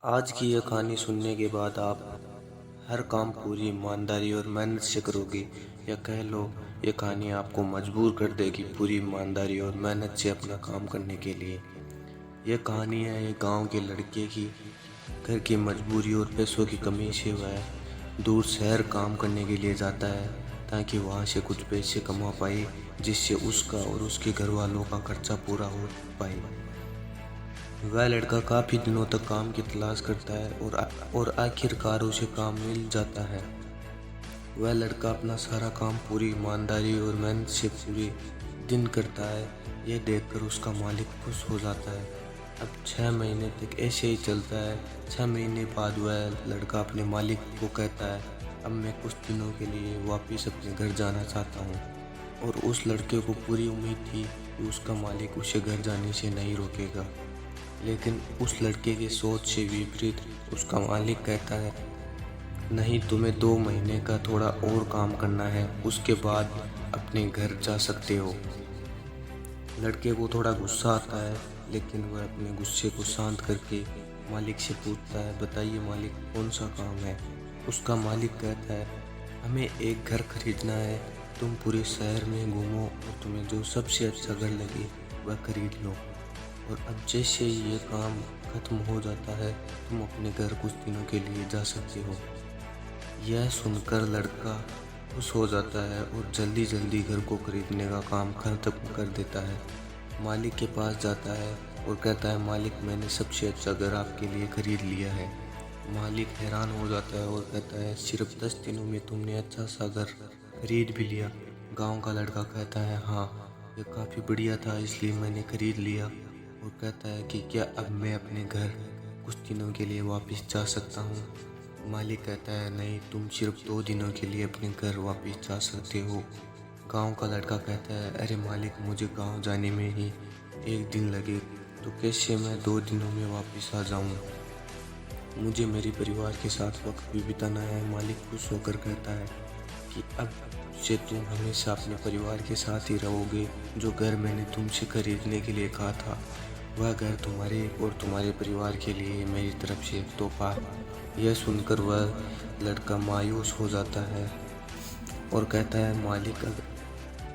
आज की यह कहानी सुनने के बाद आप हर काम पूरी ईमानदारी और मेहनत से करोगे, या कह लो ये कहानी आपको मजबूर कर देगी पूरी ईमानदारी और मेहनत से अपना काम करने के लिए। यह कहानी है एक गांव के लड़के की। घर की मजबूरी और पैसों की कमी से वह दूर शहर काम करने के लिए जाता है ताकि वहां से कुछ पैसे कमा पाए, जिससे उसका और उसके घर वालों का खर्चा पूरा हो पाए। वह लड़का काफ़ी दिनों तक काम की तलाश करता है और आखिरकार उसे काम मिल जाता है। वह लड़का अपना सारा काम पूरी ईमानदारी और मेहनत से पूरे दिन करता है। यह देखकर उसका मालिक खुश हो जाता है। अब 6 महीने तक ऐसे ही चलता है। 6 महीने बाद वह लड़का अपने मालिक को कहता है, अब मैं कुछ दिनों के लिए वापस अपने घर जाना चाहता हूँ। और उस लड़के को पूरी उम्मीद थी कि उसका मालिक उसे घर जाने से नहीं रोकेगा। लेकिन उस लड़के की सोच से विपरीत उसका मालिक कहता है, नहीं, तुम्हें 2 महीने का थोड़ा और काम करना है, उसके बाद अपने घर जा सकते हो। लड़के को थोड़ा गुस्सा आता है, लेकिन वह अपने गुस्से को शांत करके मालिक से पूछता है, बताइए मालिक, कौन सा काम है। उसका मालिक कहता है, हमें एक घर खरीदना है। तुम पूरे शहर में घूमो और तुम्हें जो सबसे अच्छा घर लगे वह खरीद लो, और अब जैसे ही ये काम खत्म हो जाता है तुम अपने घर कुछ दिनों के लिए जा सकते हो। यह सुनकर लड़का खुश हो जाता है और जल्दी जल्दी घर को खरीदने का काम खत्म कर देता है। मालिक के पास जाता है और कहता है, मालिक, मैंने सबसे अच्छा घर आपके लिए खरीद लिया है। मालिक हैरान हो जाता है और कहता है, सिर्फ 10 दिनों में तुमने अच्छा सा घर खरीद भी लिया। गांव का लड़का कहता है, हाँ, यह काफ़ी बढ़िया था इसलिए मैंने खरीद लिया। और कहता है कि क्या अब मैं अपने घर कुछ दिनों के लिए वापस जा सकता हूँ। मालिक कहता है, नहीं, तुम सिर्फ 2 दिनों के लिए अपने घर वापस जा सकते हो। गांव का लड़का कहता है, अरे मालिक, मुझे गांव जाने में ही 1 दिन लगे तो कैसे मैं 2 दिनों में वापस आ जाऊँ। मुझे मेरे परिवार के साथ वक्त भी बिताना है। मालिक खुश होकर कहता है कि अब से तुम हमेशा अपने परिवार के साथ ही रहोगे। जो घर मैंने तुमसे खरीदने के लिए कहा था वह घर तुम्हारे और तुम्हारे परिवार के लिए मेरी तरफ से एक तोहफा है। यह सुनकर वह लड़का मायूस हो जाता है और कहता है, मालिक,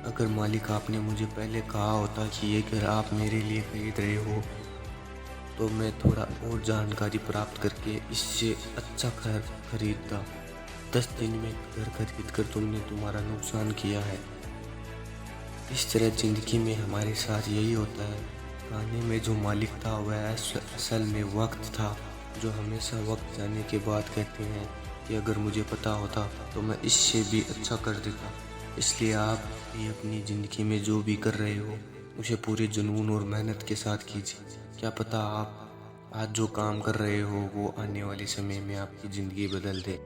अगर मालिक आपने मुझे पहले कहा होता कि ये घर आप मेरे लिए खरीद रहे हो तो मैं थोड़ा और जानकारी प्राप्त करके इससे अच्छा घर खरीदता। 10 दिन में घर खरीद कर तुमने तुम्हारा नुकसान किया है। इस तरह ज़िंदगी में हमारे साथ यही होता है। खाने में जो मालिक था वह असल में वक्त था, जो हमेशा वक्त जाने के बाद कहते हैं कि अगर मुझे पता होता तो मैं इससे भी अच्छा कर देता। इसलिए आप भी अपनी ज़िंदगी में जो भी कर रहे हो उसे पूरे जुनून और मेहनत के साथ कीजिए। क्या पता आप आज जो काम कर रहे हो वो आने वाले समय में आपकी ज़िंदगी बदल दे।